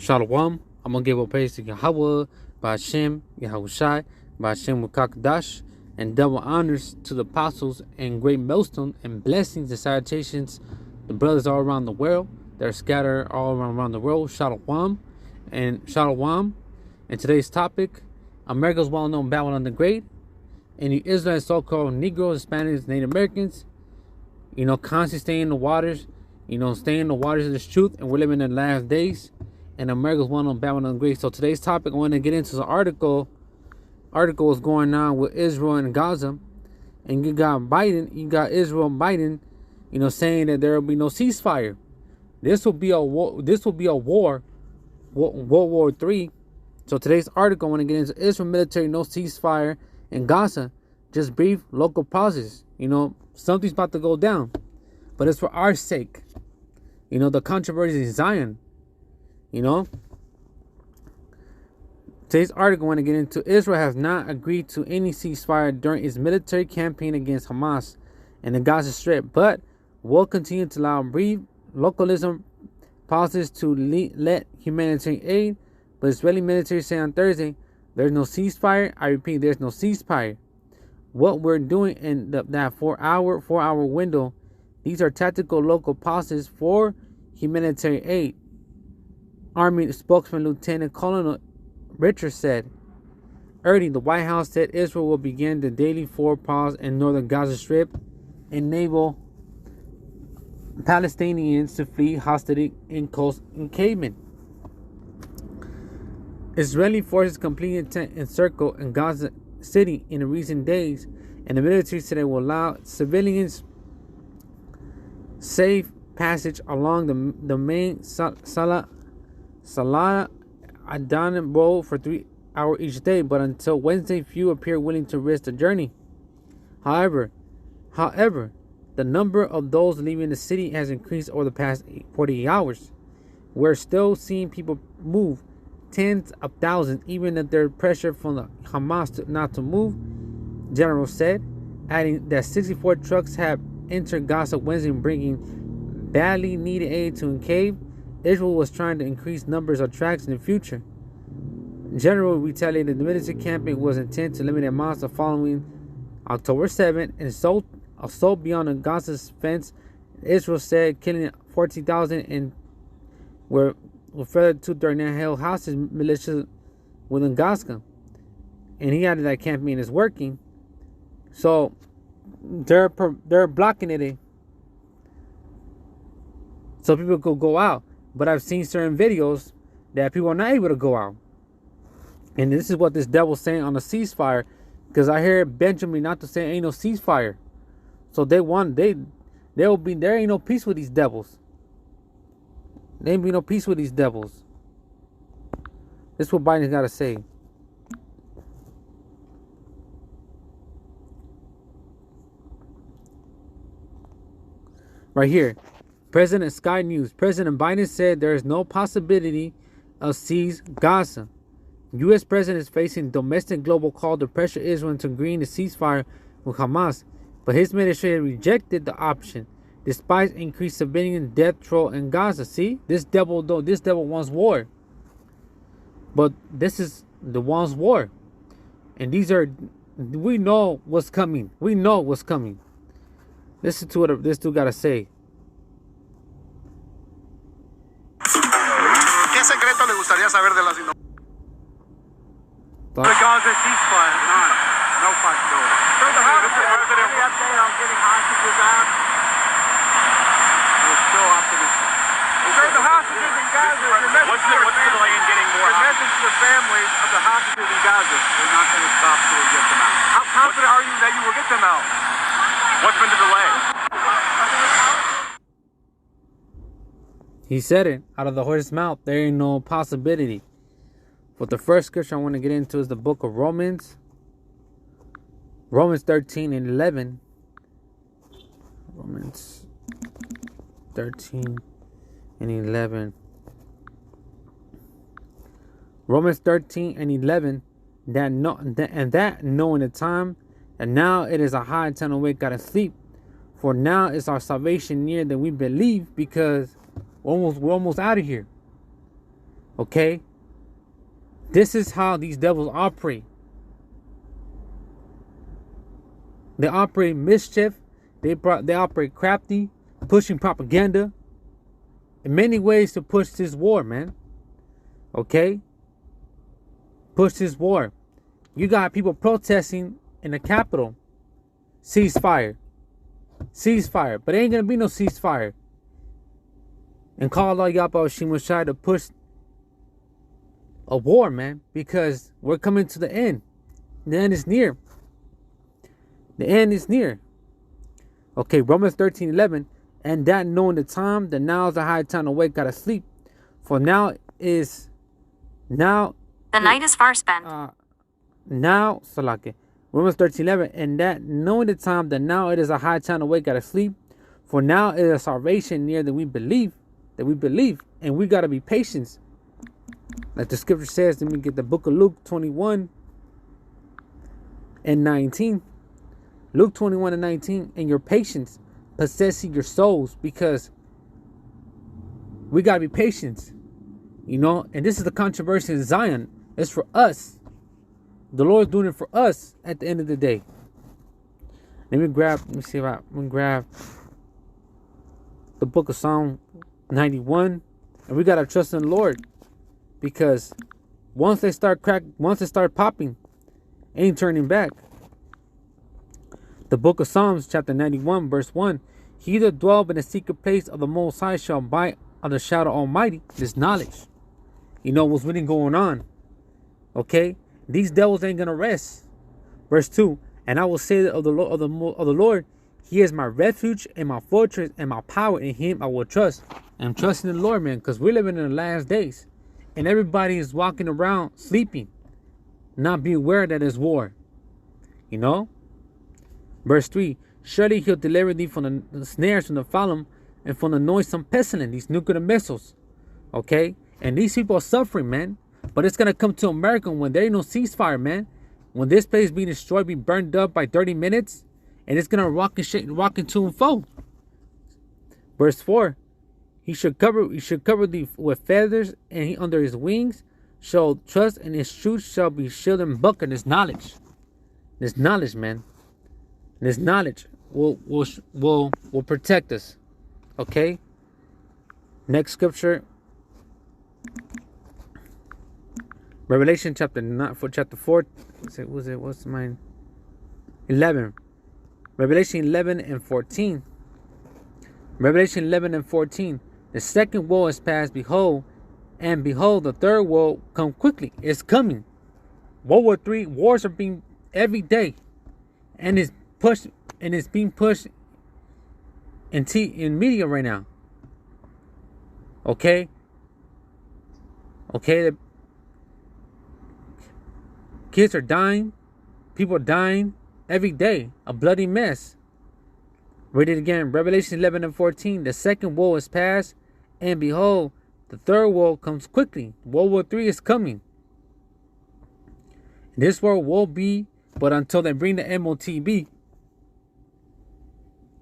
Shalom. I'm going to give a praise to Yahweh, by Hashem, Yahushai, by Hashem Wakakdash, and double honors to the apostles and great millstone and blessings and salutations, the brothers all around the world that are scattered all around the world. Shalom and Shalom. And today's topic, America's well-known Babylon the Great, and the Israel so-called Negroes, Hispanics, Native Americans, constantly staying in the waters, staying in the waters of this truth, and we're living in the last days, and America's well-known Babylon the Great. So today's topic, I want to get into the article is going on with Israel and Gaza, and you got Israel and Biden, saying that there will be no ceasefire. This will be a war. World War III. So today's article, I want to get into Israel military no ceasefire in Gaza. Just brief local pauses. Something's about to go down, but it's for our sake. The controversy in Zion. Today's article, I want to get into Israel has not agreed to any ceasefire during its military campaign against Hamas and the Gaza Strip, but will continue to allow brief localism pauses to let humanitarian aid. But Israeli military said on Thursday, there's no ceasefire. I repeat, there's no ceasefire. What we're doing in that four-hour window, these are tactical local pauses for humanitarian aid. Army spokesman Lieutenant Colonel Richard said. Early, the White House said Israel will begin the daily pause in northern Gaza Strip, enable Palestinians to flee hostility in coast encampment. Israeli forces completed an encircle in Gaza City in the recent days, and the military said it will allow civilians safe passage along the main Salah Adana road for 3 hours each day, but until Wednesday, few appear willing to risk the journey. However, the number of those leaving the city has increased over the past 48 hours. We're still seeing people move, tens of thousands, even if there's pressure from the Hamas not to move, General said, adding that 64 trucks have entered Gaza Wednesday, bringing badly needed aid to Enclave. Israel was trying to increase numbers of tracks in the future. General retaliated the military campaign was intended to limit Hamas the following October 7th and assault beyond the Gaza's fence. Israel said killing 14,000 and were further 239 held hostage militias within Gaza. And he added that campaign is working. So they're blocking it so people could go out. But I've seen certain videos that people are not able to go out. And this is what this devil's saying on the ceasefire. Because I hear Benjamin not to say ain't no ceasefire. So there ain't no peace with these devils. There ain't be no peace with these devils. This is what Biden's got to say. Right here. President Sky News. President Biden said there is no possibility of seize Gaza. U.S. President is facing domestic global call to pressure Israel into agreeing to ceasefire with Hamas, but his administration rejected the option despite increased civilian death toll in Gaza. See, this devil wants war, but this is the wants war, and we know what's coming. We know what's coming. Listen to what this dude got to say. ¿Qué secreto le gustaría saber de la situación? The Gaza ceasefire, no possibility. So the president update on getting hostages out. We're still optimistic. So the hostages in Gaza. What's the delay in getting more? The message to the families of the hostages in Gaza: we're not going to stop till we get them out. How confident are you that you will get them out? What's been the delay? He said it out of the horse's mouth. There ain't no possibility. But the first scripture I want to get into is the book of Romans 13 and 11. Romans 13 and 11. Romans 13 and 11. That knowing the time, and now it is a high time to wake out of sleep. For now is our salvation near that we believe, because we're almost out of here. Okay? This is how these devils operate. They operate mischief. They operate crafty, pushing propaganda in many ways to push this war, man. Okay? Push this war. You got people protesting in the Capitol. Ceasefire. Ceasefire. But there ain't gonna be no ceasefire. And call all y'all about Shimon-Shai to push a war, man. Because we're coming to the end. The end is near. The end is near. Okay, Romans 13:11. And that knowing the time, that now is the high time to wake out of sleep. For now is now the night is far spent. Now, Salake. Romans 13:11. And that knowing the time, that now it is a high time to wake out of sleep. For now is a salvation near that we believe. And we gotta be patient. Like the scripture says, let me get the book of Luke 21 and 19. Luke 21 and 19. And your patience possessing your souls, because we gotta be patient. You know, and this is the controversy in Zion. It's for us. The Lord's doing it for us at the end of the day. Let me grab the book of Psalm 91. And we gotta trust in the Lord. Because once they start popping, ain't turning back. The book of Psalms, chapter 91, verse 1. He that dwell in the secret place of the Most High shall abide under the shadow of Almighty. This knowledge. You know what's really going on. Okay? These devils ain't gonna rest. Verse 2. And I will say of the Lord, He is my refuge and my fortress and my power. In Him I will trust. And I'm trusting in the Lord, man, because we're living in the last days. And everybody is walking around sleeping, not being aware that there's war. You know? Verse 3. Surely He'll deliver thee from the snares, from the fallen, and from the noisome pestilence, these nuclear missiles. Okay? And these people are suffering, man. But it's going to come to America when there ain't no ceasefire, man. When this place being destroyed, be burned up by 30 minutes, and it's going to rock and to and fro. Verse 4. He should cover thee with feathers, and he under his wings shall trust, and his truth shall be shield and buckler. This knowledge, man. This knowledge will protect us. Okay. Next scripture. Revelation chapter 4. What's mine? 11. Revelation 11 and 14. Revelation 11 and 14. The second woe is past, behold, and behold, the third woe come quickly. It's coming. World War III wars are being every day, and it's being pushed in media right now. Okay. The kids are dying, people are dying every day. A bloody mess. Read it again. Revelation 11 and 14. The second woe is past, and behold, the third woe comes quickly. World War III is coming. This world will be, but until they bring the MOTB.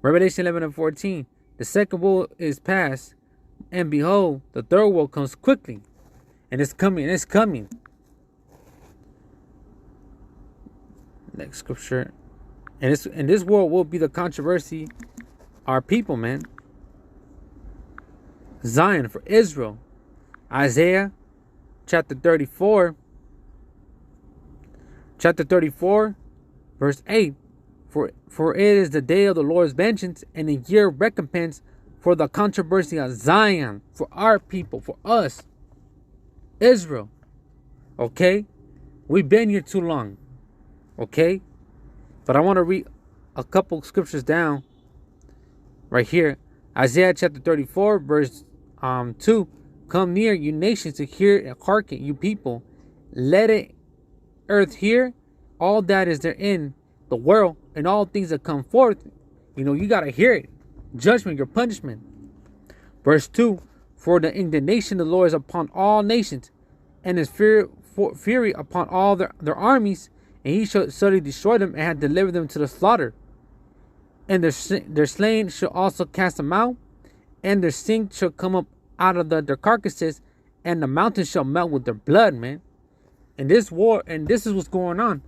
Revelation 11 and 14. The second woe is past, and behold, the third woe comes quickly. And it's coming. Next scripture. And this world will be the controversy. Our people, man. Zion for Israel. Isaiah chapter 34. Chapter 34, verse 8. For it is the day of the Lord's vengeance, and a year of recompense for the controversy of Zion. For our people, for us. Israel. Okay? We've been here too long. Okay? But I want to read a couple scriptures down right here. Isaiah chapter 34, verse 2. Come near, you nations, to hear and hearken, you people. Let it earth hear all that is therein, the world, and all things that come forth. You know, you got to hear it. Judgment, your punishment. Verse 2. For the indignation of the Lord is upon all nations, and his fury upon all their armies, and he shall suddenly destroy them, and have delivered them to the slaughter. And their slain shall also cast them out, and their sink shall come up out of their carcasses, and the mountains shall melt with their blood, man. And this war, and this is what's going on.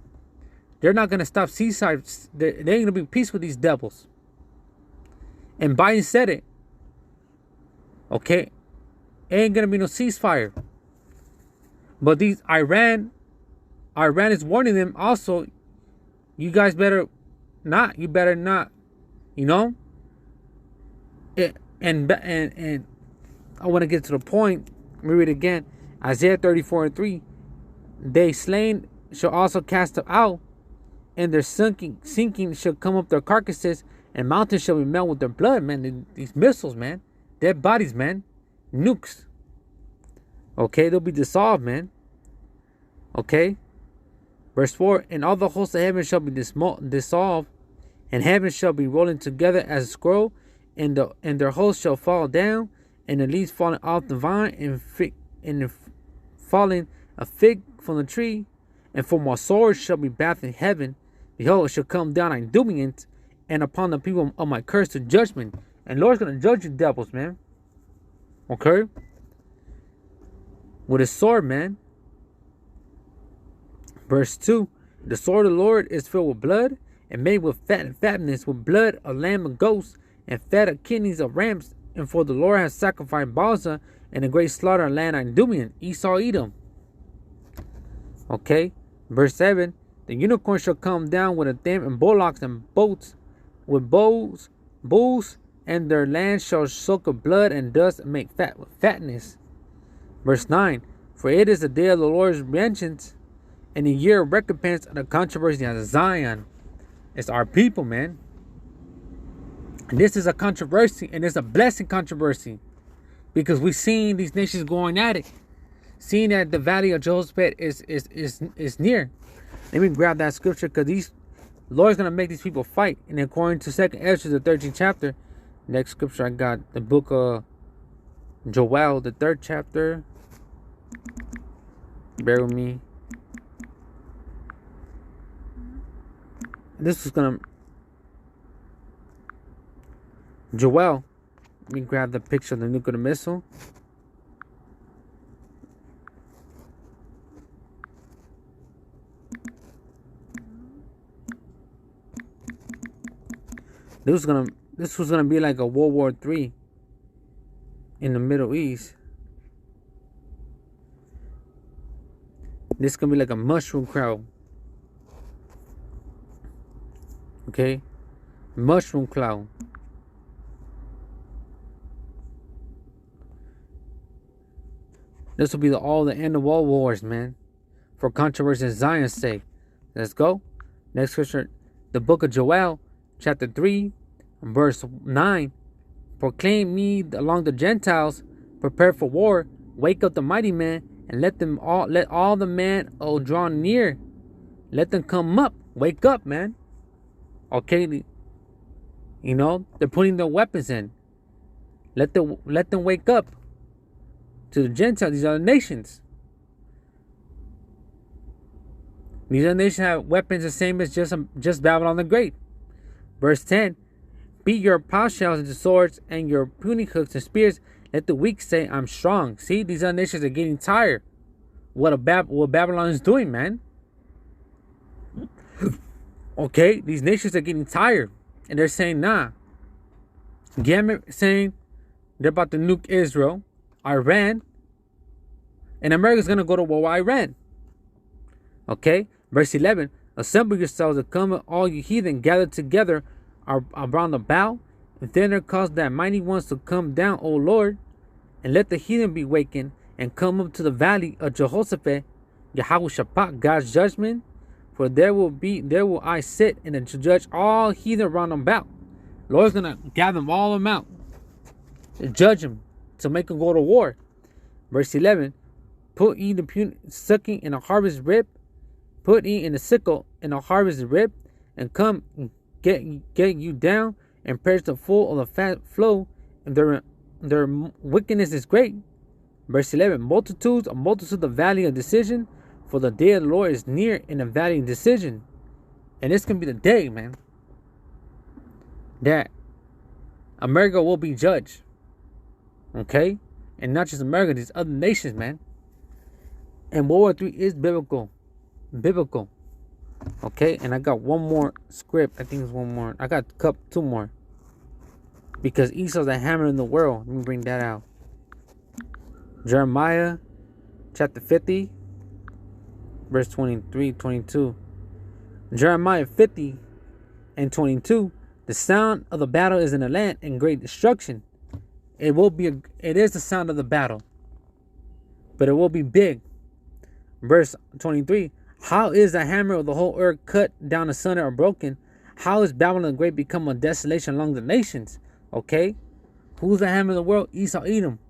They're not gonna stop seaside. They ain't gonna be peace with these devils. And Biden said it. Okay, ain't gonna be no ceasefire. But these Iran is warning them also. You guys better not. You better not. You know. And I want to get to the point. Let me read it again. Isaiah 34:3. They slain shall also cast them out, and their sinking shall come up their carcasses, and mountains shall be melted with their blood, man. These missiles, man. Dead bodies, man. Nukes. Okay, they'll be dissolved, man. Okay. Verse 4. And all the hosts of heaven shall be dissolved, and heaven shall be rolling together as a scroll, and their hosts shall fall down, and the leaves falling off the vine, and falling a fig from the tree, and for my sword shall be bathed in heaven. Behold, it shall come down on dooming, and upon the people of my curse to judgment. And Lord's gonna judge you devils, man. Okay? With his sword, man. Verse 2. The sword of the Lord is filled with blood, and made with fatness, with blood of lamb and goats, and fat of kidneys of rams. And for the Lord has sacrificed Balza, and a great slaughter of land on Dumian, Esau, Edom. Okay, verse 7. The unicorn shall come down with a dam and bullocks and boats, with bulls, and their land shall soak with blood and dust and make fat with fatness. Verse 9. For it is the day of the Lord's vengeance, and the year of recompense of the controversy of Zion. It's our people, man. And this is a controversy, and it's a blessing controversy, because we've seen these nations going at it. Seeing that the valley of Jehoshaphat is near. Let me grab that scripture, because the Lord's gonna make these people fight. And according to 2nd Ezra, the 13th chapter, next scripture I got the book of Joel, the 3rd chapter. Bear with me. This is gonna Joel. Let me grab the picture of the nuclear missile. This was gonna be like a World War III in the Middle East. This gonna be like a mushroom cloud. Okay, mushroom cloud. This will be all the end of all wars, man. For controversy and Zion's sake. Let's go. Next scripture, the book of Joel, chapter 3, verse 9. Proclaim me along the Gentiles, prepare for war, wake up the mighty man, and let all the men draw near. Let them come up. Wake up, man. Okay, you know, they're putting their weapons in. Let them wake up to the Gentiles, these other nations. These other nations have weapons the same as just Babylon the Great. Verse 10. Beat your ploughshares into swords and your pruning hooks and spears. Let the weak say, I'm strong. See, these other nations are getting tired. What Babylon is doing, man. Okay, these nations are getting tired. And they're saying, nah. Gamut saying they're about to nuke Israel, Iran, and America's going to go to war with Iran. Okay, verse 11. Assemble yourselves and come, all you heathen, gather together around the bow, and then there cause that mighty ones to come down, O Lord, and let the heathen be wakened, and come up to the valley of Jehoshaphat, Yahweh God's judgment. For there will I sit and to judge all heathen round about. Lord's gonna gather them all them out, to judge them, to make them go to war. Verse 11. Put ye the sucking in a harvest rib, put ye in the sickle in a harvest rib, and come get you down, and perish the full of the fat flow, and their wickedness is great. Verse 11. Multitudes of the valley of decision, for the day of the Lord is near in the valley of decision. And this can be the day, man, that America will be judged. Okay? And not just America, these other nations, man. And World War 3 is biblical. Biblical. Okay, and I got one more script. I think it's one more. I got two more. Because Esau's the hammer in the world. Let me bring that out. Jeremiah chapter 50, verse 23, 22. Jeremiah 50 and 22. The sound of the battle is in the land and great destruction. It is the sound of the battle, but it will be big. Verse 23. How is the hammer of the whole earth cut down asunder or broken? How is Babylon the Great become a desolation among the nations? Okay, who's the hammer of the world? Esau, Edom.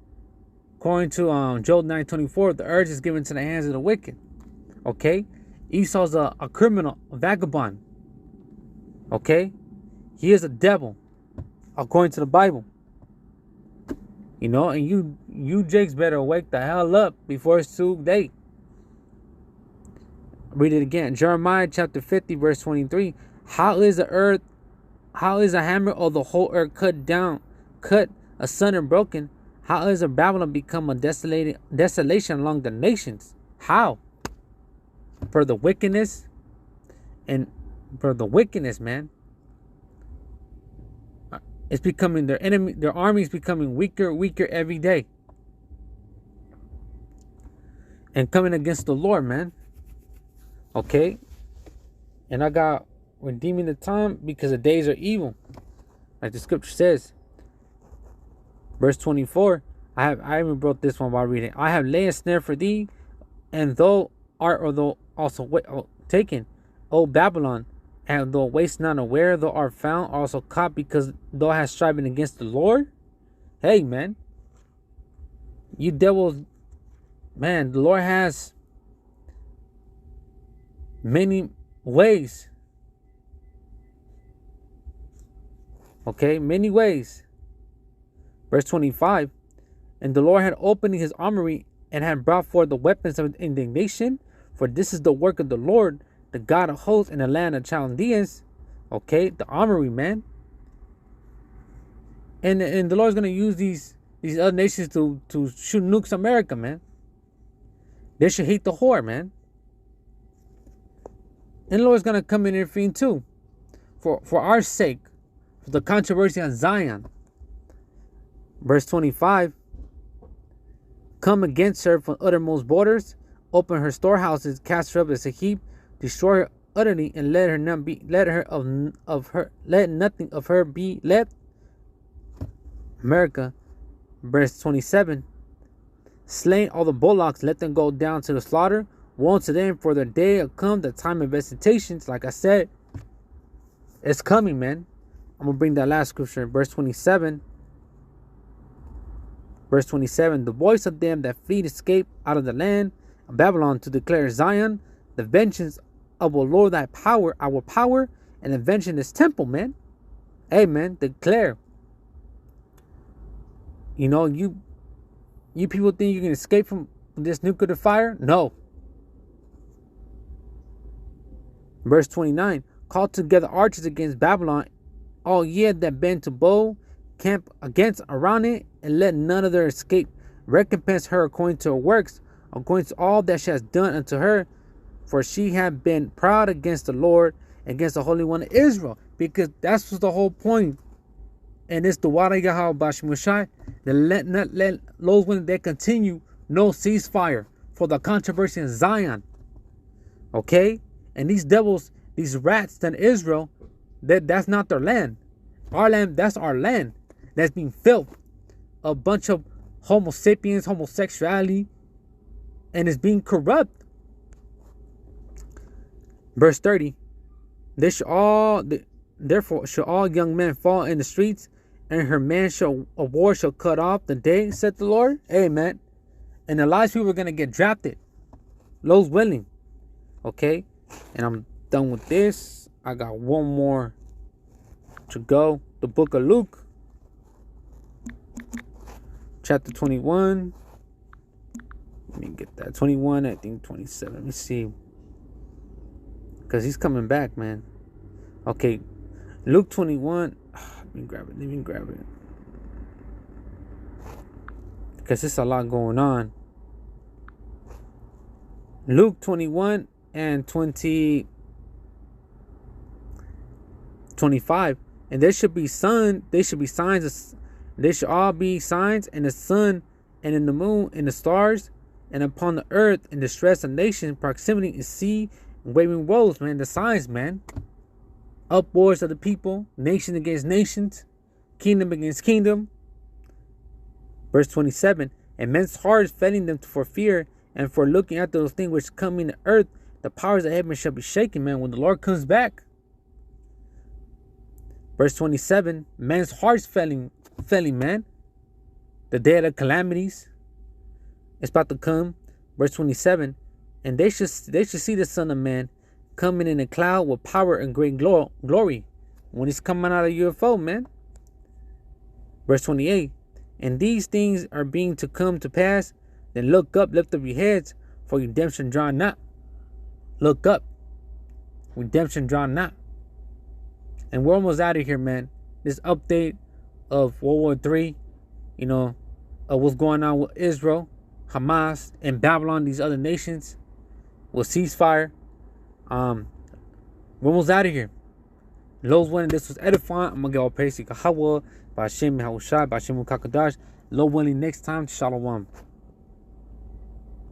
According to Job 9:24, the earth is given to the hands of the wicked. Okay, Esau's a criminal, a vagabond. Okay, he is a devil, according to the Bible. You know, and you Jakes better wake the hell up before it's too late. Read it again. Jeremiah chapter 50, verse 23. How is the hammer of the whole earth cut asunder and broken? How is a Babylon become a desolation among the nations? How? For the wickedness, man. It's becoming their enemy. Their army is becoming weaker every day, and coming against the Lord, man. Okay, and I got redeeming the time because the days are evil, like the scripture says. Verse 24. I even wrote this one while reading. I have laid a snare for thee, and thou art also taken, O Babylon. And thou waste not aware, thou art found also caught, because thou hast striven against the Lord. Hey, man. You devils, man, the Lord has many ways. Okay, many ways. Verse 25. And the Lord had opened his armory and had brought forth the weapons of indignation, for this is the work of the Lord, the God of hosts, in the land of Chaldeans. Okay, the armory, man. And the Lord's gonna use these other nations to shoot nukes America, man. They should hate the whore, man. And the Lord's gonna come in and intervene too, for our sake, for the controversy on Zion. Verse 25. Come against her from uttermost borders, open her storehouses, cast her up as a heap, destroy her utterly, and let nothing of her be left. America. Verse 27. Slain all the bullocks, let them go down to the slaughter. Woe to them, for their day will come, the time of visitations. Like I said, it's coming, man. I'm gonna bring that last scripture. Verse 27. Verse 27. The voice of them that flee escape out of the land of Babylon, to declare Zion the vengeance of, O Lord, thy power, our power, and the vengeance of this temple, man. Hey, man, declare. You know, you people think you can escape from this nuclear fire? No. Verse 29. Call together archers against Babylon, all ye that bend to bow, camp against around it, and let none of their escape. Recompense her according to her works, according to all that she has done unto her, for she had been proud against the Lord, against the Holy One of Israel. Because that's the whole point. And it's the Wada Yahweh Bashmushai, that let those when they continue, no ceasefire for the controversy in Zion. Okay? And these devils, these rats in Israel, that's not their land. Our land, that's our land. That's being filled. A bunch of homo sapiens, homosexuality, and it's being corrupt. Verse 30. Therefore shall all young men fall in the streets, and her man a war shall cut off the day, said the Lord. Amen. And a lot of people are gonna get drafted. Those willing. Okay? And I'm done with this. I got one more to go. The book of Luke, chapter 21. Let me get that. 21, I think 27. Let me see. Because he's coming back, man. Okay. Luke 21. Let me grab it. because there's a lot going on. Luke 21 and 25. And there should be signs. They should all be signs in the sun and in the moon and the stars and upon the earth, in distress of nation, proximity and sea, and waving woes, man. The signs, man. Upwards of the people, nation against nations, kingdom against kingdom. Verse 27. And men's hearts failing them for fear and for looking at those things which come in the earth, the powers of heaven shall be shaken, man, when the Lord comes back. Verse 27. Men's hearts failing, man. The day of the calamities is about to come. Verse 27. And they should see the Son of Man coming in a cloud with power and great glory. When he's coming out of UFO, man. Verse 28. And these things are being to come to pass. Then look up, lift up your heads, for redemption draw not. Look up. Redemption draw not. And we're almost out of here, man. This update of World War III, of what's going on with Israel, Hamas, and Babylon, these other nations, will ceasefire. We're almost out of here. Lord's willing, this was edifying. I'm going to get all praise to Yahweh, by Hashem, Yahushua, by Hashem, Kakadash. Lord willing, next time, Shalom.